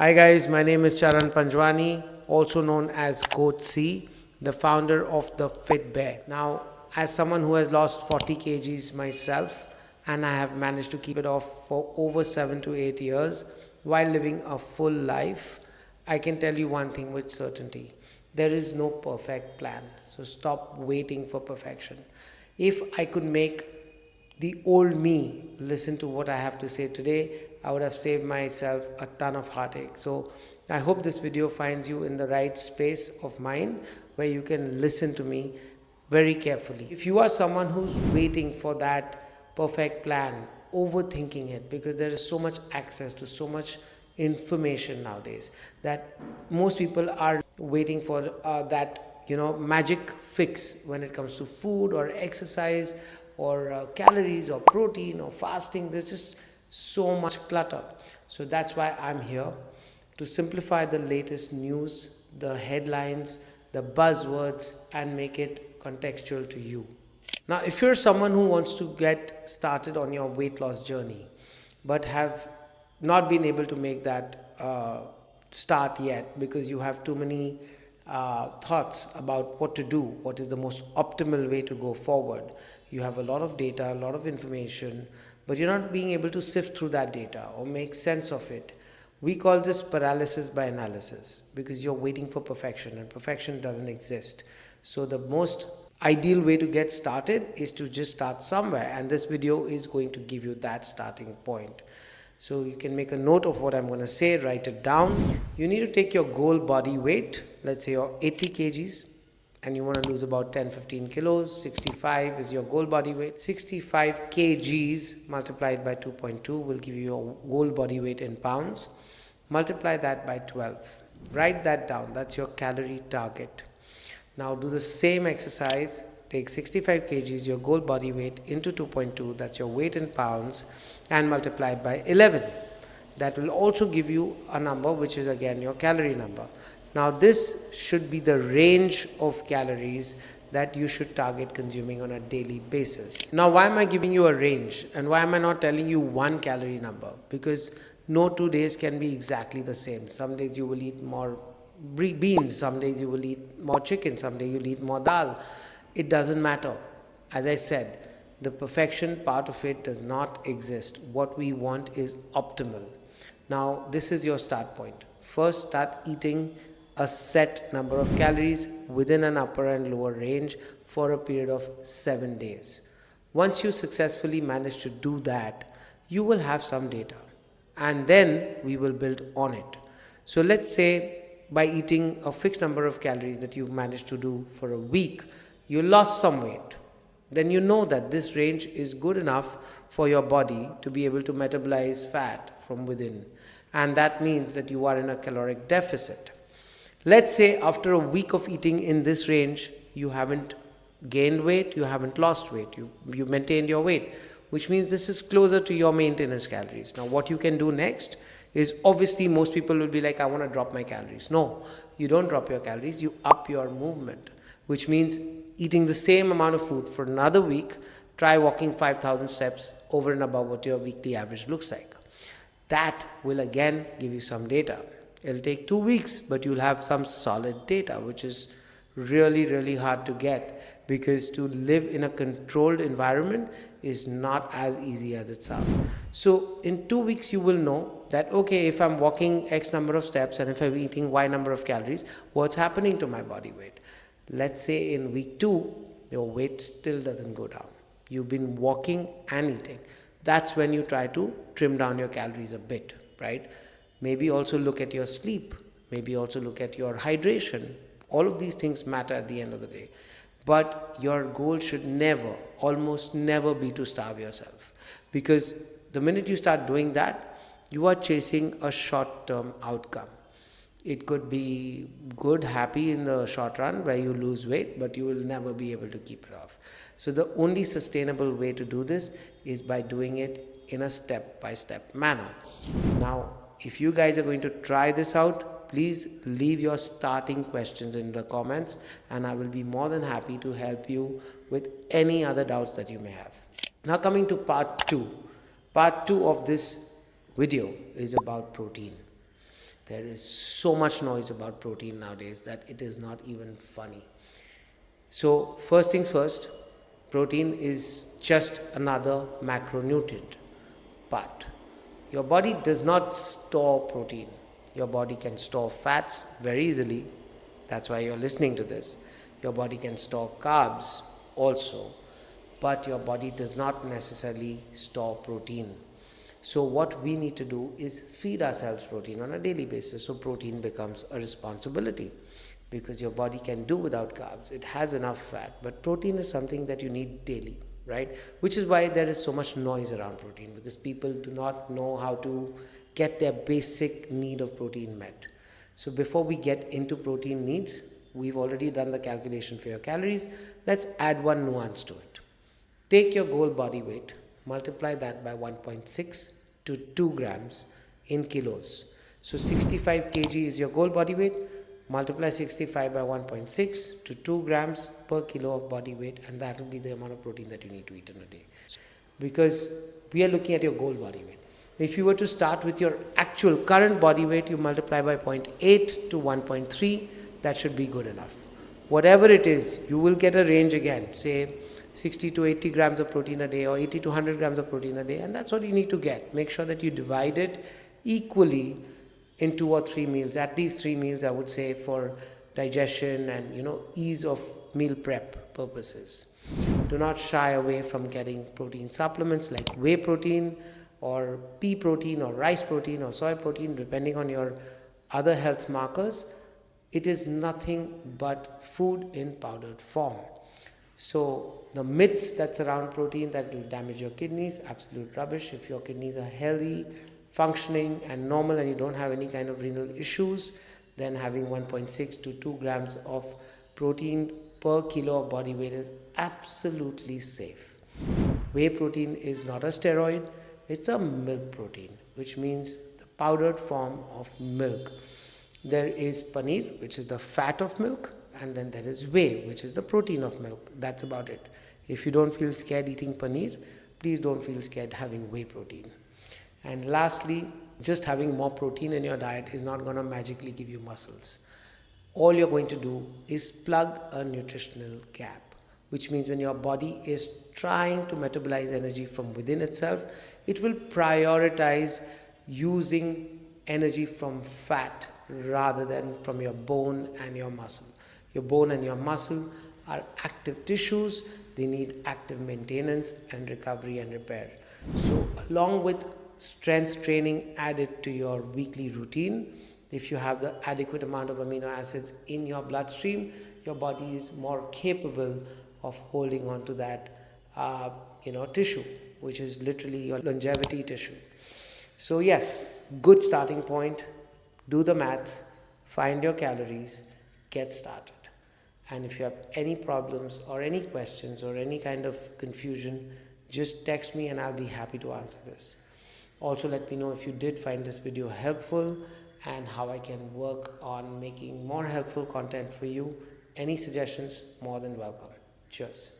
Hi guys, my name is Charan Panjwani, also known as Coach C, the founder of the Fit Bear. Now, as someone who has lost 40 kgs myself, and I have managed to keep it off for over 7 to 8 years while living a full life, I can tell you one thing with certainty. There is no perfect plan. So stop waiting for perfection. If I could make the old me listen to what I have to say today, I would have saved myself a ton of heartache. So I hope this video finds you in the right space of mind where you can listen to me very carefully. If you are someone who's waiting for that perfect plan, overthinking it, because there is so much access to so much information nowadays that most people are waiting for that magic fix when it comes to food or exercise or calories or protein or fasting. There's just so much clutter. So that's why I'm here to simplify the latest news, the headlines, the buzzwords, and make it contextual to you. Now, if you're someone who wants to get started on your weight loss journey but have not been able to make that start yet because you have too many thoughts about what to do, what is the most optimal way to go forward. You have a lot of data, a lot of information, but you're not being able to sift through that data or make sense of it. We call this paralysis by analysis because you're waiting for perfection, and perfection doesn't exist. So the most ideal way to get started is to just start somewhere, and this video is going to give you that starting point. So you can make a note of what I'm going to say, write it down. You need to take your goal body weight, let's say you're 80 kgs and you want to lose about 10-15 kilos. 65 is your goal body weight. 65 kgs multiplied by 2.2 will give you your goal body weight in pounds. Multiply that by 12. Write that down. That's your calorie target. Now do the same exercise. Take 65 kgs, your goal body weight, into 2.2, that's your weight in pounds, and multiply it by 11. That will also give you a number which is again your calorie number. Now this should be the range of calories that you should target consuming on a daily basis. Now why am I giving you a range and why am I not telling you one calorie number? Because no 2 days can be exactly the same. Some days you will eat more beans, some days you will eat more chicken, some days you'll eat more dal. It doesn't matter. As I said, the perfection part of it does not exist. What we want is optimal. Now, this is your start point. First, start eating a set number of calories within an upper and lower range for a period of 7 days. Once you successfully manage to do that, you will have some data, and then we will build on it. So let's say by eating a fixed number of calories that you've managed to do for a week, you lost some weight, then you know that this range is good enough for your body to be able to metabolize fat from within. And that means that you are in a caloric deficit. Let's say after a week of eating in this range, you haven't gained weight, you haven't lost weight, you maintained your weight, which means this is closer to your maintenance calories. Now what you can do next is, obviously most people will be like, I want to drop my calories. No, you don't drop your calories, you up your movement, which means eating the same amount of food for another week. Try walking 5,000 steps over and above what your weekly average looks like. That will again give you some data. It'll take 2 weeks, but you'll have some solid data, which is really, really hard to get, because to live in a controlled environment is not as easy as it sounds. So in 2 weeks, you will know that, okay, if I'm walking X number of steps and if I'm eating Y number of calories, what's happening to my body weight? Let's say in week 2, your weight still doesn't go down. You've been walking and eating. That's when you try to trim down your calories a bit, right? Maybe also look at your sleep. Maybe also look at your hydration. All of these things matter at the end of the day. But your goal should never, almost never be to starve yourself. Because the minute you start doing that, you are chasing a short-term outcome. It could be good, happy in the short run where you lose weight, but you will never be able to keep it off. So the only sustainable way to do this is by doing it in a step-by-step manner. Now, if you guys are going to try this out, please leave your starting questions in the comments, and I will be more than happy to help you with any other doubts that you may have. Now coming to part 2. Part 2 of this video is about protein. There is so much noise about protein nowadays that it is not even funny. So, first things first, protein is just another macronutrient. But your body does not store protein. Your body can store fats very easily. That's why you're listening to this. Your body can store carbs also. But your body does not necessarily store protein. So what we need to do is feed ourselves protein on a daily basis. So protein becomes a responsibility because your body can do without carbs. It has enough fat, but protein is something that you need daily, right? Which is why there is so much noise around protein, because people do not know how to get their basic need of protein met. So before we get into protein needs, we've already done the calculation for your calories. Let's add one nuance to it. Take your goal body weight, multiply that by 1.6 to 2 grams in kilos. So 65 kg is your goal body weight. Multiply 65 by 1.6 to 2 grams per kilo of body weight, and that will be the amount of protein that you need to eat in a day. Because we are looking at your goal body weight. If you were to start with your actual current body weight, you multiply by 0.8 to 1.3, that should be good enough. Whatever it is, you will get a range again, say 60 to 80 grams of protein a day or 80 to 100 grams of protein a day, and that's what you need to get. Make sure that you divide it equally in 2 or 3 meals, at least 3 meals I would say, for digestion and ease of meal prep purposes. Do not shy away from getting protein supplements like whey protein or pea protein or rice protein or soy protein, depending on your other health markers. It is nothing but food in powdered form. So the myths that surround protein that it will damage your kidneys, absolute rubbish. If your kidneys are healthy, functioning and normal, and you don't have any kind of renal issues, then having 1.6 to 2 grams of protein per kilo of body weight is absolutely safe. Whey protein is not a steroid, it's a milk protein, which means the powdered form of milk. There is paneer, which is the fat of milk, and then there is whey, which is the protein of milk. That's about it. If you don't feel scared eating paneer, please don't feel scared having whey protein. And lastly, just having more protein in your diet is not going to magically give you muscles. All you're going to do is plug a nutritional gap, which means when your body is trying to metabolize energy from within itself, it will prioritize using energy from fat rather than from your bone and your muscle. Your bone and your muscle are active tissues. They need active maintenance and recovery and repair. So along with strength training added to your weekly routine, if you have the adequate amount of amino acids in your bloodstream, your body is more capable of holding on to that tissue, which is literally your longevity tissue. So yes, good starting point. Do the math, find your calories, get started. And if you have any problems or any questions or any kind of confusion, just text me and I'll be happy to answer this. Also, let me know if you did find this video helpful and how I can work on making more helpful content for you. Any suggestions, more than welcome. Cheers.